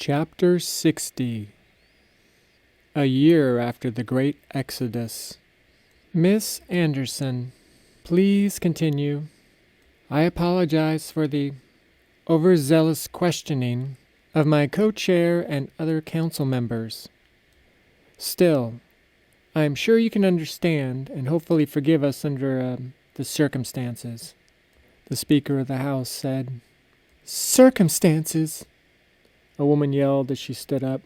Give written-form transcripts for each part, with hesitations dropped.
Chapter 60. A year after the Great Exodus. Miss Anderson, please continue. I apologize for the overzealous questioning of my co-chair and other council members. Still, I am sure you can understand and hopefully forgive us under the circumstances, the Speaker of the House said. Circumstances? A woman yelled as she stood up.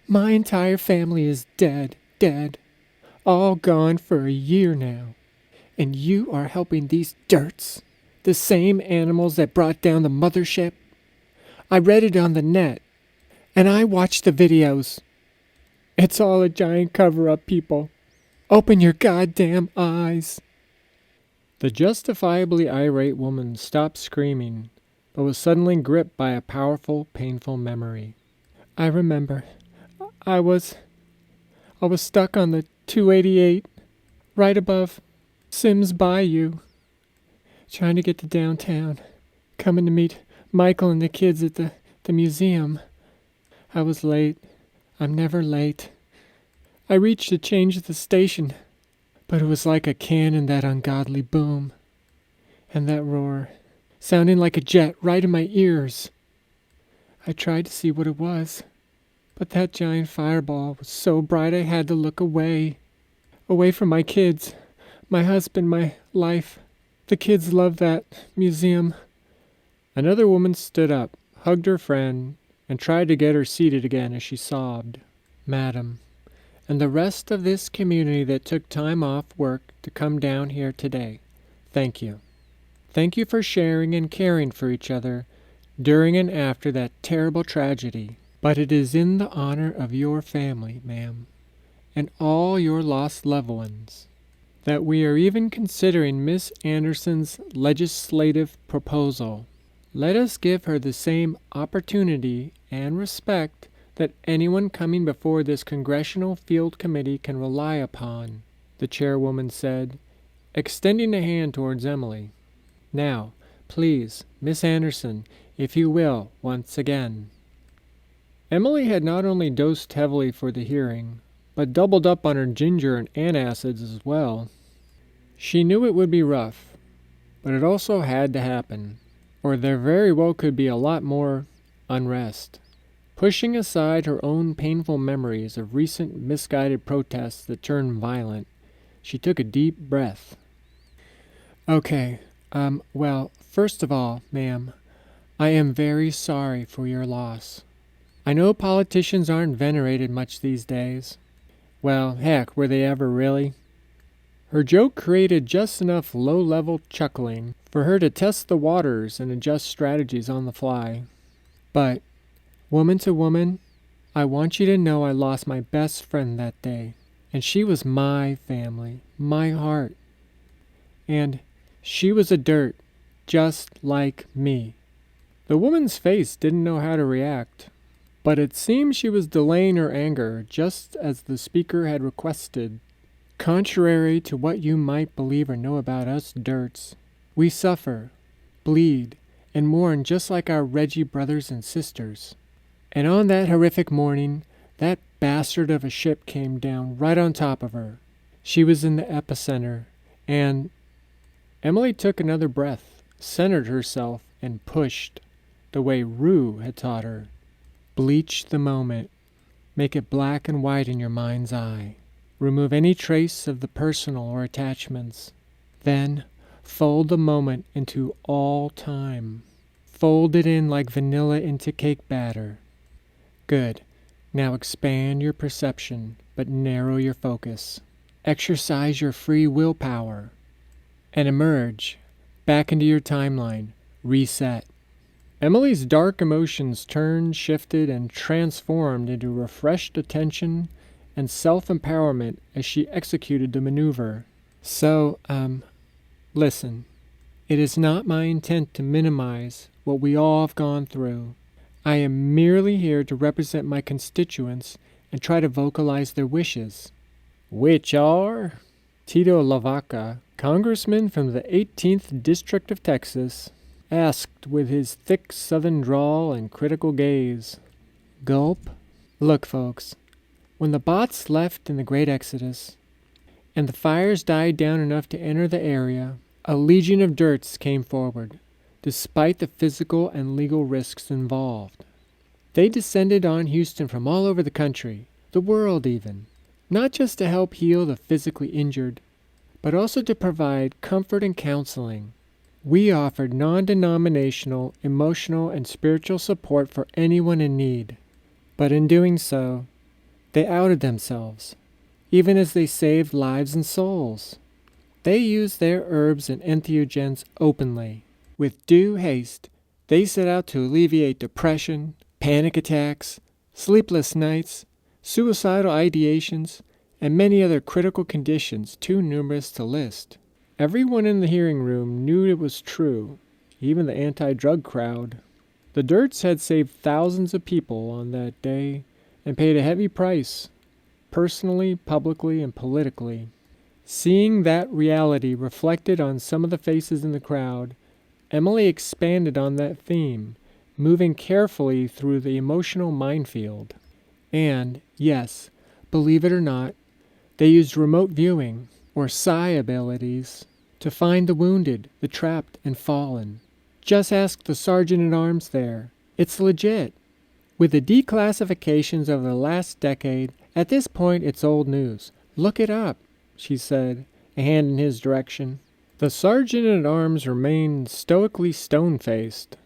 My entire family is dead, all gone for a year now. And you are helping these dirts, the same animals that brought down the mothership. I read it on the net, and I watched the videos. It's all a giant cover-up, people. Open your goddamn eyes. The justifiably irate woman stopped screaming, but was suddenly gripped by a powerful, painful memory. I remember. I was stuck on the 288, right above Sims Bayou, trying to get to downtown, coming to meet Michael and the kids at the museum. I was late. I'm never late. I reached to change the station, but it was like a cannon, that ungodly boom, and that roar, sounding like a jet right in my ears. I tried to see what it was, but that giant fireball was so bright I had to look away from my kids, my husband, my life. The kids love that museum. Another woman stood up, hugged her friend, and tried to get her seated again as she sobbed. Madam, and the rest of this community that took time off work to come down here today, thank you. Thank you for sharing and caring for each other during and after that terrible tragedy. But it is in the honor of your family, ma'am, and all your lost loved ones, that we are even considering Miss Anderson's legislative proposal. Let us give her the same opportunity and respect that anyone coming before this Congressional Field Committee can rely upon, the chairwoman said, extending a hand towards Emily. Now, please, Miss Anderson, if you will, once again. Emily had not only dosed heavily for the hearing, but doubled up on her ginger and antacids as well. She knew it would be rough, but it also had to happen, or there very well could be a lot more unrest. Pushing aside her own painful memories of recent misguided protests that turned violent, she took a deep breath. Okay, well, first of all, ma'am, I am very sorry for your loss. I know politicians aren't venerated much these days. Well, heck, were they ever really? Her joke created just enough low-level chuckling for her to test the waters and adjust strategies on the fly. But, woman to woman, I want you to know I lost my best friend that day, and she was my family, my heart. And she was a dirt, just like me. The woman's face didn't know how to react, but it seemed she was delaying her anger just as the speaker had requested. Contrary to what you might believe or know about us dirts, we suffer, bleed, and mourn just like our Reggie brothers and sisters. And on that horrific morning, that bastard of a ship came down right on top of her. She was in the epicenter, and Emily took another breath, centered herself, and pushed, the way Rue had taught her. Bleach the moment. Make it black and white in your mind's eye. Remove any trace of the personal or attachments. Then, fold the moment into all time. Fold it in like vanilla into cake batter. Good. Now expand your perception, but narrow your focus. Exercise your free willpower. And emerge, back into your timeline. Reset. Emily's dark emotions turned, shifted, and transformed into refreshed attention and self-empowerment as she executed the maneuver. So, listen. It is not my intent to minimize what we all have gone through. I am merely here to represent my constituents and try to vocalize their wishes. Which are? Tito Lavaca, congressman from the 18th District of Texas, asked with his thick southern drawl and critical gaze. Gulp. Look, folks, when the bots left in the Great Exodus, and the fires died down enough to enter the area, a legion of dirts came forward, despite the physical and legal risks involved. They descended on Houston from all over the country, the world even, not just to help heal the physically injured, but also to provide comfort and counseling. We offered non-denominational, emotional, and spiritual support for anyone in need. But in doing so, they outed themselves, even as they saved lives and souls. They used their herbs and entheogens openly. With due haste, they set out to alleviate depression, panic attacks, sleepless nights, suicidal ideations, and many other critical conditions too numerous to list. Everyone in the hearing room knew it was true, even the anti-drug crowd. The Dirts had saved thousands of people on that day and paid a heavy price, personally, publicly, and politically. Seeing that reality reflected on some of the faces in the crowd, Emily expanded on that theme, moving carefully through the emotional minefield. And, yes, believe it or not, they used remote viewing, or psi abilities, to find the wounded, the trapped, and fallen. Just ask the sergeant-at-arms there. It's legit. With the declassifications of the last decade, at this point it's old news. Look it up, she said, a hand in his direction. The sergeant-at-arms remained stoically stone-faced,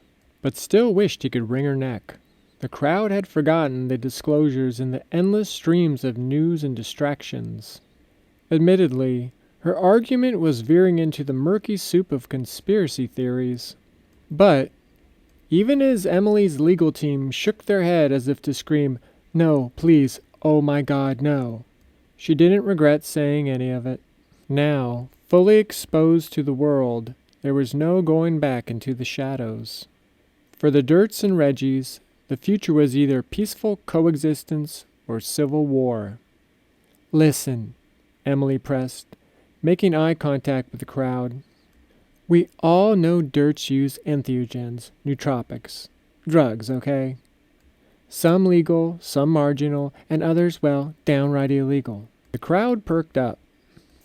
but still wished he could wring her neck. The crowd had forgotten the disclosures in the endless streams of news and distractions. Admittedly, her argument was veering into the murky soup of conspiracy theories. But, even as Emily's legal team shook their head as if to scream, "No, please, oh my God, no," she didn't regret saying any of it. Now, fully exposed to the world, there was no going back into the shadows. For the Dirts and Reggies, the future was either peaceful coexistence or civil war. "Listen," Emily pressed, making eye contact with the crowd. "We all know Dirts use entheogens, nootropics, drugs, okay? Some legal, some marginal, and others, well, downright illegal." The crowd perked up.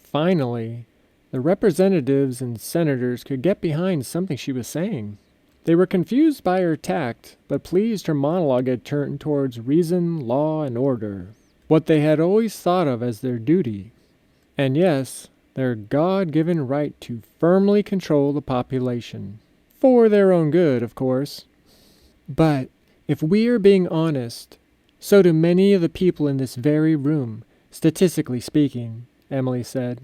Finally, the representatives and senators could get behind something she was saying. They were confused by her tact, but pleased her monologue had turned towards reason, law, and order, what they had always thought of as their duty. And yes, their God-given right to firmly control the population. For their own good, of course. But, if we are being honest, so do many of the people in this very room, statistically speaking, Emily said.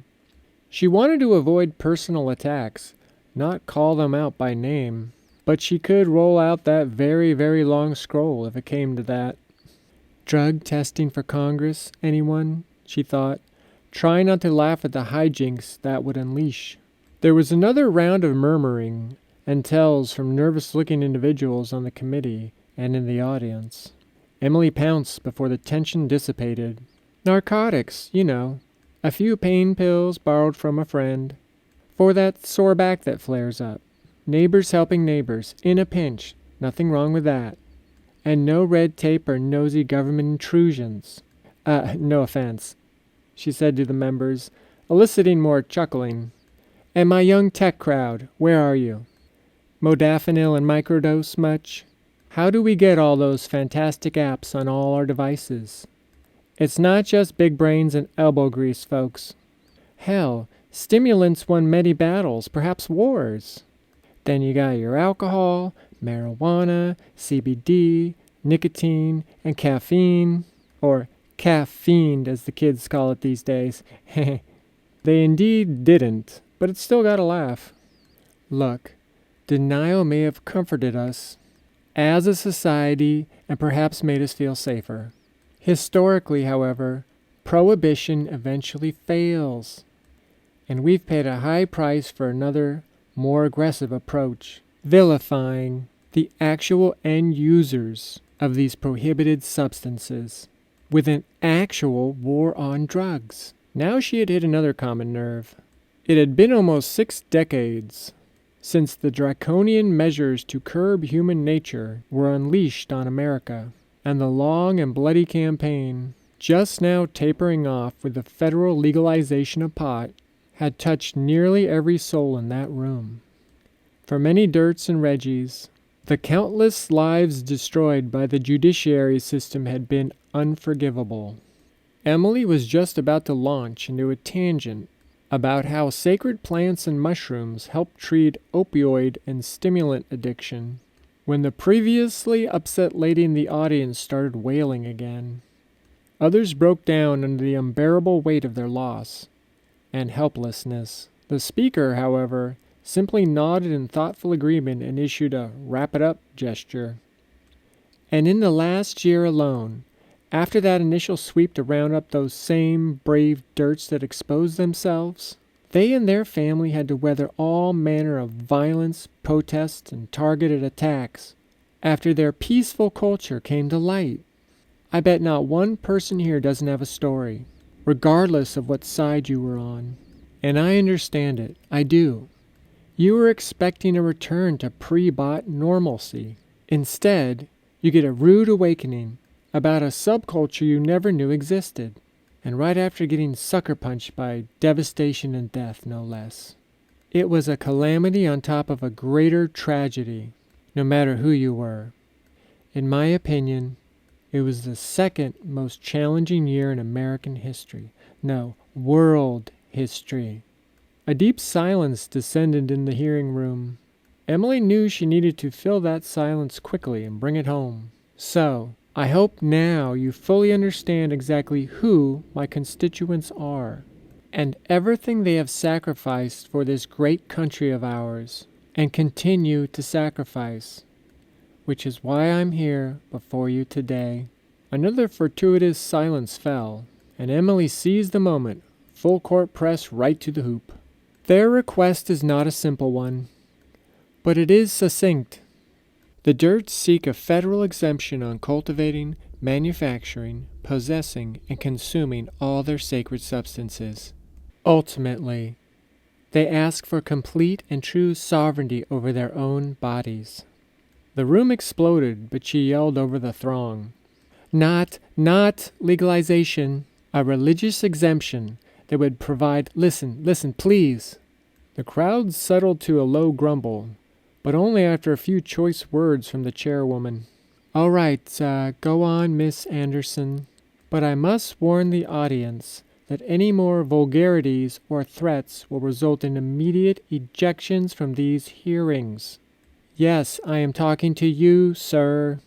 She wanted to avoid personal attacks, not call them out by name, but she could roll out that very, very long scroll if it came to that. Drug testing for Congress, anyone? She thought, trying not to laugh at the hijinks that would unleash. There was another round of murmuring and tells from nervous-looking individuals on the committee and in the audience. Emily pounced before the tension dissipated. Narcotics, you know. A few pain pills borrowed from a friend. For that sore back that flares up. Neighbors helping neighbors, in a pinch. Nothing wrong with that. And no red tape or nosy government intrusions. No offense, she said to the members, eliciting more chuckling. And my young tech crowd, where are you? Modafinil and microdose much? How do we get all those fantastic apps on all our devices? It's not just big brains and elbow grease, folks. Hell, stimulants won many battles, perhaps wars. Then you got your alcohol, marijuana, CBD, nicotine, and caffeine, or caffeined as the kids call it these days. They indeed didn't, but it still got a laugh. Look, denial may have comforted us as a society and perhaps made us feel safer. Historically, however, prohibition eventually fails, and we've paid a high price for another, more aggressive approach, vilifying the actual end users of these prohibited substances with an actual war on drugs. Now she had hit another common nerve. It had been almost 6 decades since the draconian measures to curb human nature were unleashed on America. and the long and bloody campaign, just now tapering off with the federal legalization of pot, had touched nearly every soul in that room. For many Dirts and Reggies, the countless lives destroyed by the judiciary system had been unforgivable. Emily was just about to launch into a tangent about how sacred plants and mushrooms help treat opioid and stimulant addiction, when the previously upset lady in the audience started wailing again. Others broke down under the unbearable weight of their loss and helplessness. The speaker, however, simply nodded in thoughtful agreement and issued a wrap-it-up gesture. And in the last year alone, after that initial sweep to round up those same brave Dirts that exposed themselves, they and their family had to weather all manner of violence, protests, and targeted attacks after their peaceful culture came to light. I bet not one person here doesn't have a story, regardless of what side you were on. And I understand it. I do. You were expecting a return to pre-bot normalcy. Instead, you get a rude awakening about a subculture you never knew existed, and right after getting sucker punched by devastation and death, no less. It was a calamity on top of a greater tragedy, no matter who you were. In my opinion, it was the second most challenging year in American history. No, world history. A deep silence descended in the hearing room. Emily knew she needed to fill that silence quickly and bring it home. So, I hope now you fully understand exactly who my constituents are, and everything they have sacrificed for this great country of ours, and continue to sacrifice, which is why I'm here before you today. Another fortuitous silence fell, and Emily seized the moment, full court press right to the hoop. Their request is not a simple one, but it is succinct. The Dirts seek a federal exemption on cultivating, manufacturing, possessing, and consuming all their sacred substances. Ultimately, they ask for complete and true sovereignty over their own bodies. The room exploded, but she yelled over the throng. Not legalization, a religious exemption that would provide, listen, please. The crowd settled to a low grumble, but only after a few choice words from the chairwoman. All right, go on, Miss Anderson, but I must warn the audience that any more vulgarities or threats will result in immediate ejections from these hearings. Yes, I am talking to you, sir,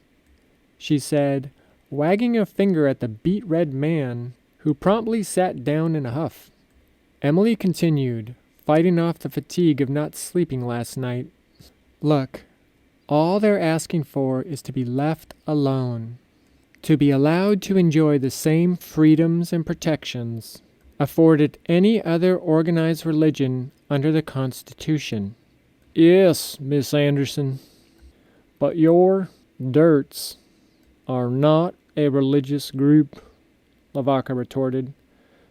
she said, wagging a finger at the beet-red man, who promptly sat down in a huff. Emily continued, fighting off the fatigue of not sleeping last night. Look, all they're asking for is to be left alone, to be allowed to enjoy the same freedoms and protections afforded any other organized religion under the Constitution. Yes, Miss Anderson, but your Dirts are not a religious group, Lavaca retorted,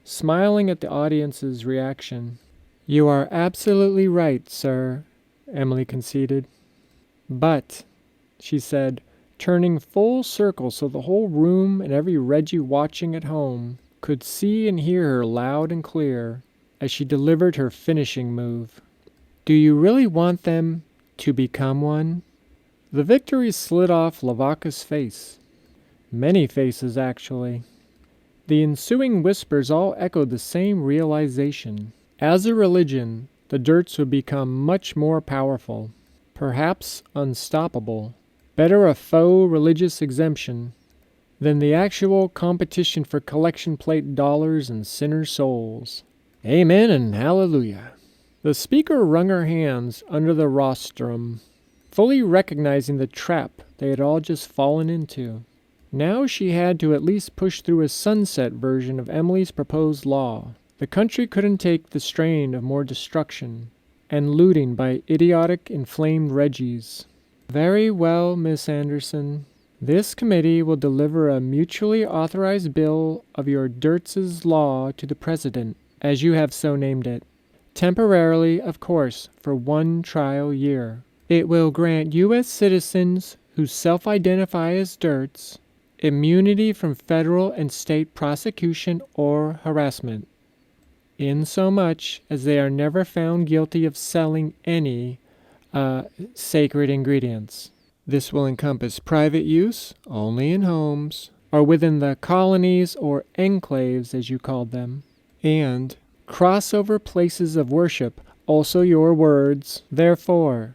smiling at the audience's reaction. You are absolutely right, sir, Emily conceded. But, she said, turning full circle so the whole room and every Reggie watching at home could see and hear her loud and clear as she delivered her finishing move. Do you really want them to become one? The victory slid off Lavaca's face. Many faces, actually. The ensuing whispers all echoed the same realization. As a religion, the Dirts would become much more powerful, perhaps unstoppable. Better a faux religious exemption than the actual competition for collection plate dollars and sinner souls. Amen and hallelujah. The speaker wrung her hands under the rostrum, fully recognizing the trap they had all just fallen into. Now she had to at least push through a sunset version of Emily's proposed law. The country couldn't take the strain of more destruction and looting by idiotic, inflamed Reggies. Very well, Miss Anderson. This committee will deliver a mutually authorized bill of your Dirts' law to the President, as you have so named it. Temporarily, of course, for 1 trial year. It will grant U.S. citizens who self-identify as Dirts immunity from federal and state prosecution or harassment, insomuch as they are never found guilty of selling any sacred ingredients. This will encompass private use only in homes, or within the colonies or enclaves, as you called them, and crossover places of worship, also your words. Therefore,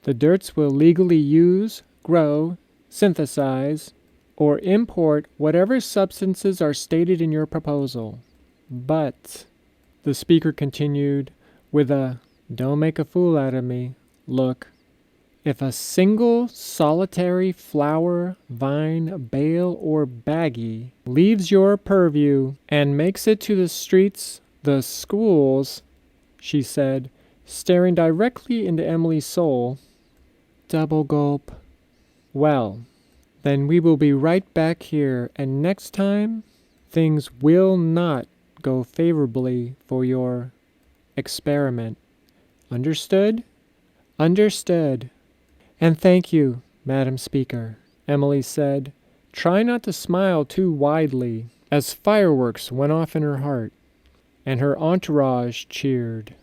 the Dirts will legally use, grow, synthesize, or import whatever substances are stated in your proposal. But, the speaker continued with a "don't make a fool out of me" look, if a single solitary flower, vine, bale, or baggie leaves your purview and makes it to the streets, the schools, she said, staring directly into Emily's soul. Double gulp. Well, then we will be right back here, and next time, things will not go favorably for your experiment. Understood? Understood. And thank you, Madam Speaker, Emily said. Try not to smile too widely, as fireworks went off in her heart, and her entourage cheered.